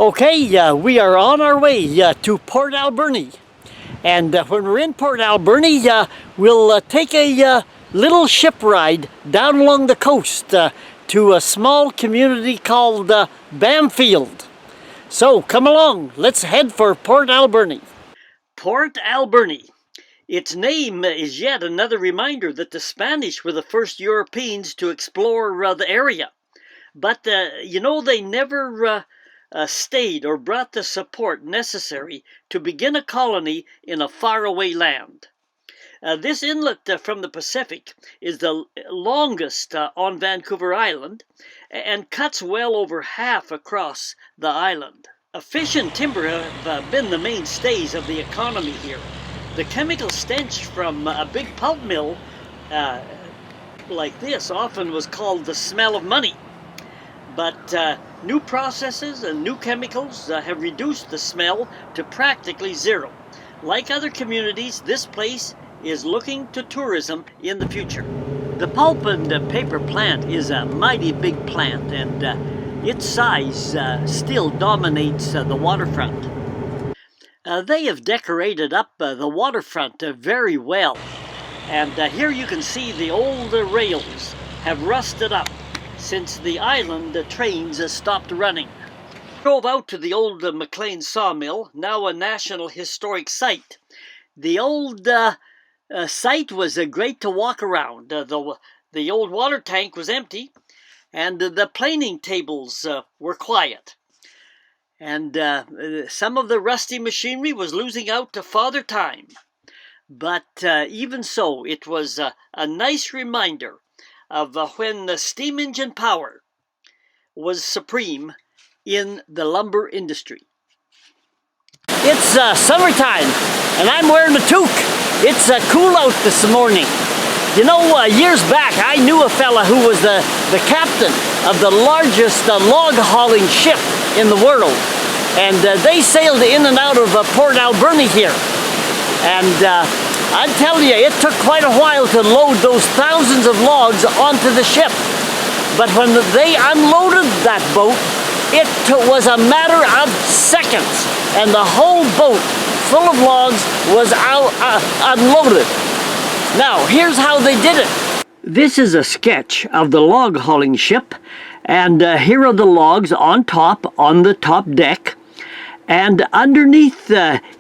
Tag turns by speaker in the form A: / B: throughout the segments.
A: Okay, we are on our way to Port Alberni. And when we're in Port Alberni, we'll take a little ship ride down along the coast to a small community called Bamfield. So come along, let's head for Port Alberni. Port Alberni. Its name is yet another reminder that the Spanish were the first Europeans to explore the area. But, they never stayed or brought the support necessary to begin a colony in a faraway land. This inlet from the Pacific is the longest on Vancouver Island and cuts well over half across the island. Fish and timber have been the mainstays of the economy here. The chemical stench from a big pulp mill like this often was called the smell of money. But new processes and new chemicals have reduced the smell to practically zero. Like other communities, this place is looking to tourism in the future. The pulp and paper plant is a mighty big plant, and its size still dominates the waterfront. They have decorated up the waterfront very well, and here you can see the old rails have rusted up since the island trains stopped running. Drove out to the old Mclean Sawmill, now a National Historic Site. The old site was great to walk around. The old water tank was empty, and the planing tables were quiet. And some of the rusty machinery was losing out to Father Time. But even so, it was a nice reminder of when the steam engine power was supreme in the lumber industry. It's summertime, and I'm wearing a toque. It's cool out this morning. You know, years back, I knew a fella who was the captain of the largest log hauling ship in the world. And they sailed in and out of Port Alberni here. And I tell you, it took quite a while to load those thousands of logs onto the ship. But when they unloaded that boat, it was a matter of seconds. And the whole boat full of logs was unloaded. Now, here's how they did it. This is a sketch of the log hauling ship. And here are the logs on the top deck. And underneath,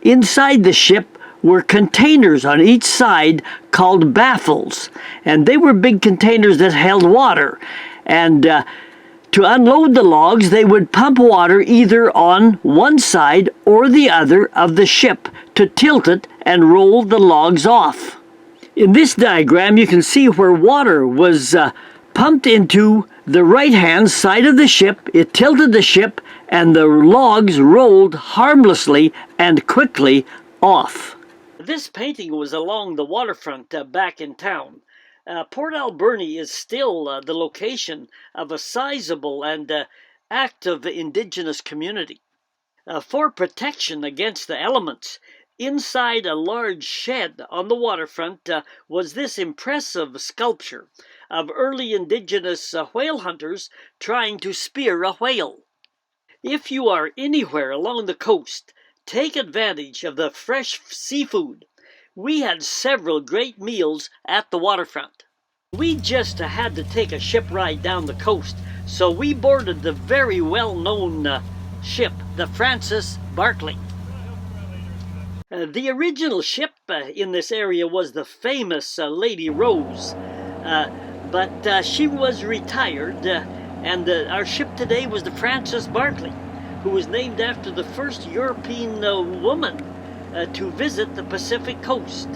A: inside the ship, were containers on each side called baffles. And they were big containers that held water. And to unload the logs, they would pump water either on one side or the other of the ship to tilt it and roll the logs off. In this diagram, you can see where water was pumped into the right-hand side of the ship. It tilted the ship, and the logs rolled harmlessly and quickly off. This painting was along the waterfront back in town. Port Alberni is still the location of a sizable and active indigenous community. For protection against the elements, inside a large shed on the waterfront was this impressive sculpture of early indigenous whale hunters trying to spear a whale. If you are anywhere along the coast, take advantage of the fresh seafood. We had several great meals at the waterfront. We just had to take a ship ride down the coast, so we boarded the very well-known ship, the Francis Barclay. The original ship in this area was the famous Lady Rose, but she was retired, and our ship today was the Francis Barclay, who was named after the first European woman to visit the Pacific coast.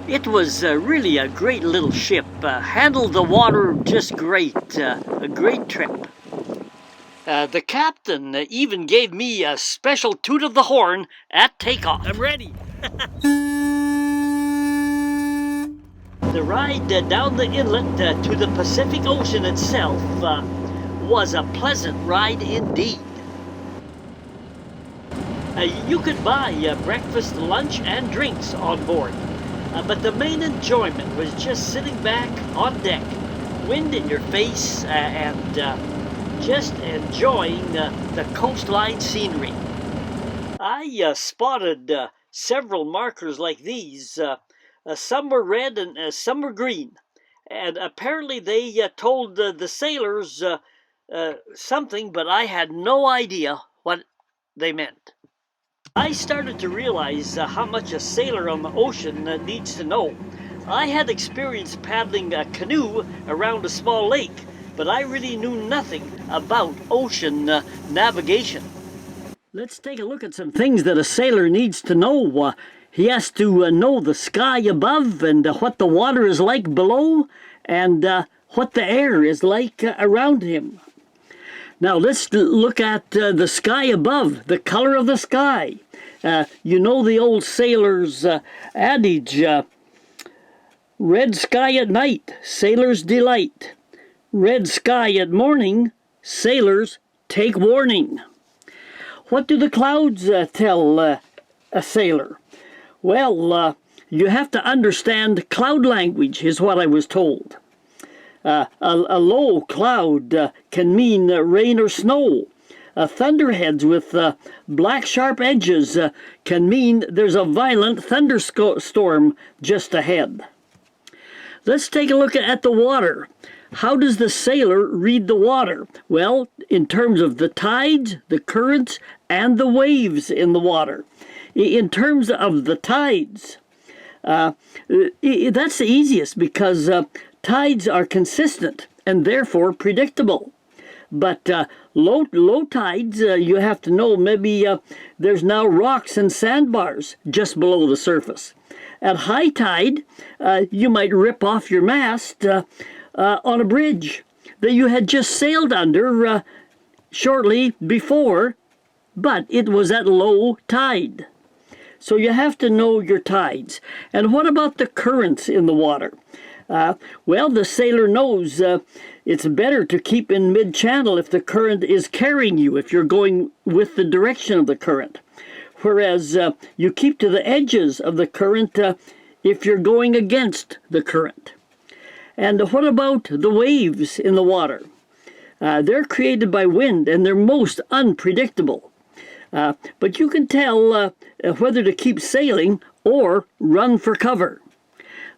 A: It was really a great little ship, handled the water just great, a great trip. The captain even gave me a special toot of the horn at takeoff. I'm ready. The ride down the inlet to the Pacific Ocean itself was a pleasant ride indeed. You could buy breakfast, lunch, and drinks on board, but the main enjoyment was just sitting back on deck, wind in your face, and just enjoying the coastline scenery. I spotted several markers like these. Some were red and some were green. And apparently they told the sailors something, but I had no idea what they meant. I started to realize how much a sailor on the ocean needs to know. I had experience paddling a canoe around a small lake, but I really knew nothing about ocean navigation. Let's take a look at some things that a sailor needs to know. He has to know the sky above and what the water is like below and what the air is like around him. Now let's look at the sky above, the color of the sky. You know the old sailor's adage, red sky at night, sailor's delight. Red sky at morning, sailors take warning. What do the clouds tell a sailor? Well, you have to understand cloud language, is what I was told. A low cloud can mean rain or snow. Thunderheads with black sharp edges can mean there's a violent thunderstorm just ahead. Let's take a look at the water. How does the sailor read the water? Well, in terms of the tides, the currents, and the waves in the water. In terms of the tides, that's the easiest because tides are consistent and therefore predictable. But low tides, you have to know maybe there's now rocks and sandbars just below the surface. At high tide, you might rip off your mast on a bridge that you had just sailed under shortly before, but it was at low tide. So you have to know your tides. And what about the currents in the water? Well, the sailor knows it's better to keep in mid-channel if the current is carrying you, if you're going with the direction of the current. Whereas you keep to the edges of the current if you're going against the current. And what about the waves in the water? They're created by wind and they're most unpredictable. But you can tell whether to keep sailing or run for cover.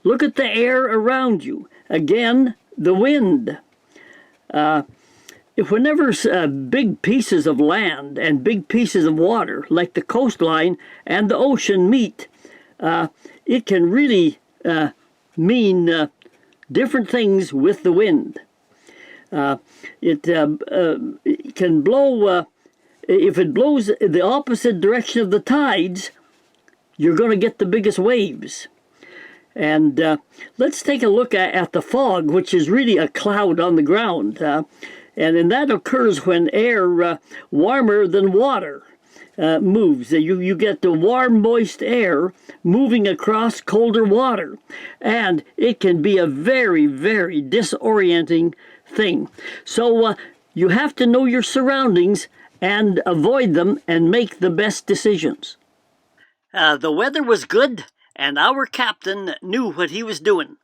A: Look at the air around you. Again, the wind. Whenever big pieces of land and big pieces of water, like the coastline and the ocean, meet, it can really mean different things with the wind. It can blow, if it blows the opposite direction of the tides, you're going to get the biggest waves. And let's take a look at the fog, which is really a cloud on the ground. And that occurs when air warmer than water moves. You get the warm, moist air moving across colder water. And it can be a very, very disorienting thing. So you have to know your surroundings and avoid them and make the best decisions. The weather was good, and our captain knew what he was doing.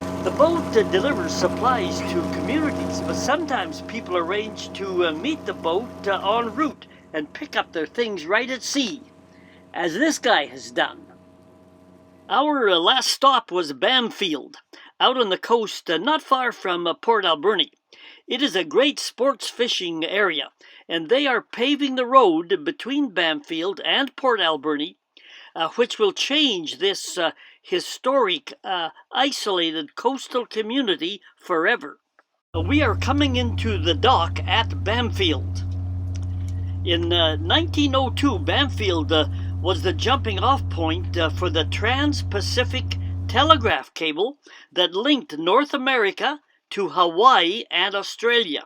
A: The boat delivers supplies to communities, but sometimes people arrange to meet the boat en route and pick up their things right at sea, as this guy has done. Our last stop was Bamfield, out on the coast not far from Port Alberni. It is a great sports fishing area, and they are paving the road between Bamfield and Port Alberni, which will change this historic, isolated coastal community forever. We are coming into the dock at Bamfield. In 1902, Bamfield was the jumping-off point for the Trans-Pacific telegraph cable that linked North America to Hawaii and Australia.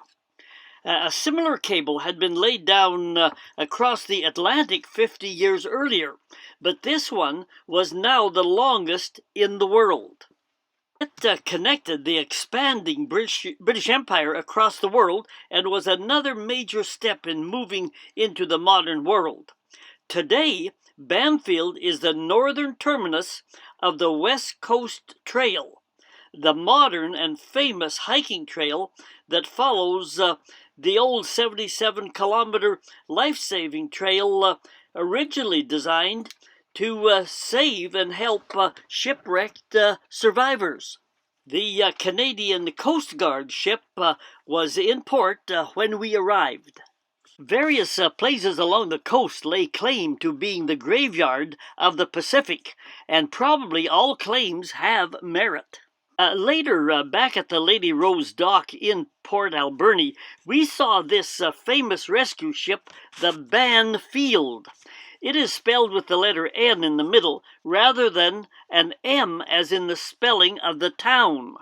A: A similar cable had been laid down across the Atlantic 50 years earlier, but this one was now the longest in the world. It connected the expanding British Empire across the world and was another major step in moving into the modern world. Today, Bamfield is the northern terminus of the West Coast Trail. the modern and famous hiking trail that follows the old 77-kilometer life-saving trail originally designed to save and help shipwrecked survivors. The Canadian Coast Guard ship was in port when we arrived. Various places along the coast lay claim to being the graveyard of the Pacific, and probably all claims have merit. Later, back at the Lady Rose dock in Port Alberni, we saw this famous rescue ship, the Bamfield. It is spelled with the letter N in the middle, rather than an M as in the spelling of the town.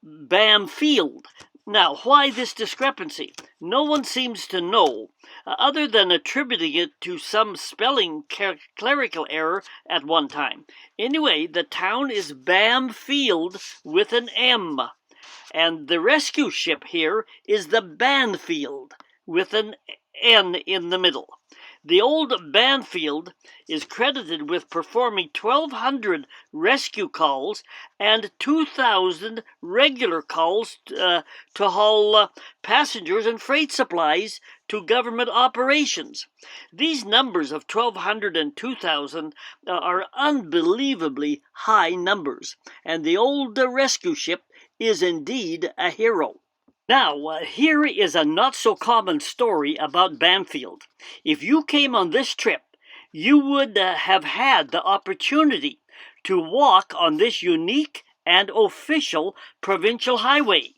A: Bamfield. Now, why this discrepancy? No one seems to know, other than attributing it to some spelling clerical error at one time. Anyway, the town is Bamfield with an M, and the rescue ship here is the Bamfield with an N in the middle. The old Bamfield is credited with performing 1,200 rescue calls and 2,000 regular calls to haul passengers and freight supplies to government operations. These numbers of 1,200 and 2,000 are unbelievably high numbers, and the old rescue ship is indeed a hero. Now, here is a not-so-common story about Bamfield. If you came on this trip, you would have had the opportunity to walk on this unique and official provincial highway.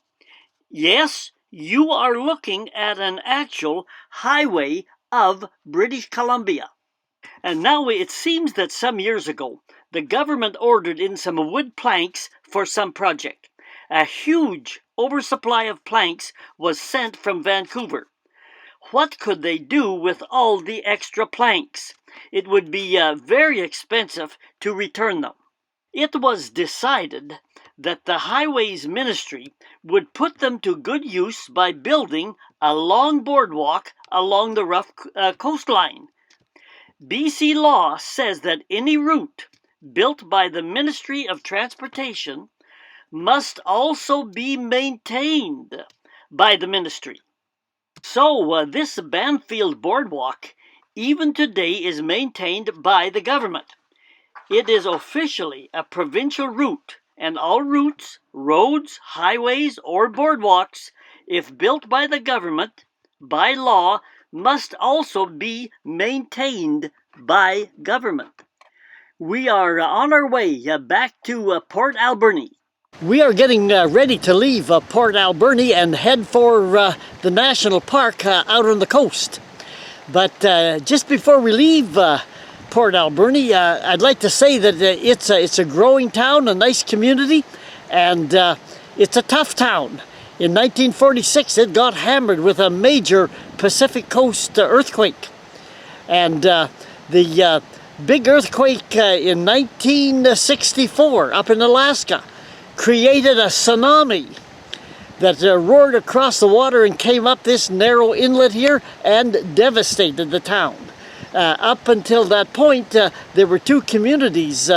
A: Yes, you are looking at an actual highway of British Columbia. And now it seems that some years ago, the government ordered in some wood planks for some project. A huge oversupply of planks was sent from Vancouver. What could they do with all the extra planks? It would be very expensive to return them. It was decided that the Highways Ministry would put them to good use by building a long boardwalk along the rough coastline. BC law says that any route built by the Ministry of Transportation must also be maintained by the ministry. So this Bamfield boardwalk, even today, is maintained by the government. It is officially a provincial route, and all routes, roads, highways, or boardwalks, if built by the government, by law, must also be maintained by government. We are on our way back to Port Alberni. We are getting ready to leave Port Alberni and head for the national park out on the coast. But just before we leave Port Alberni, I'd like to say that it's a growing town, a nice community, and it's a tough town. In 1946, it got hammered with a major Pacific Coast earthquake. And the big earthquake in 1964 up in Alaska created a tsunami that roared across the water and came up this narrow inlet here and devastated the town. Up until that point, there were two communities,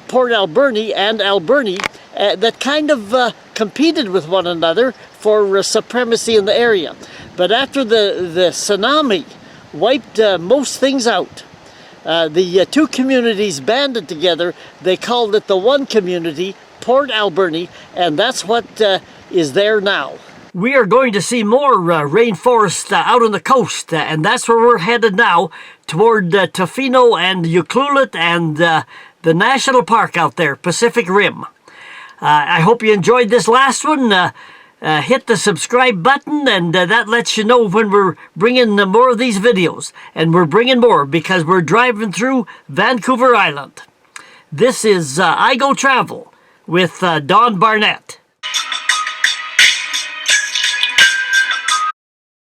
A: Port Alberni and Alberni, that kind of competed with one another for supremacy in the area. But after the tsunami wiped most things out, the two communities banded together. They called it the one community, Port Alberni, and that's what is there now. We are going to see more rainforest out on the coast, and that's where we're headed now, toward Tofino and Ucluelet and the national park out there, Pacific Rim. I hope you enjoyed this last one. Hit the subscribe button, and that lets you know when we're bringing more of these videos. And we're bringing more because we're driving through Vancouver Island. This is I Go Travel with Don Barnett.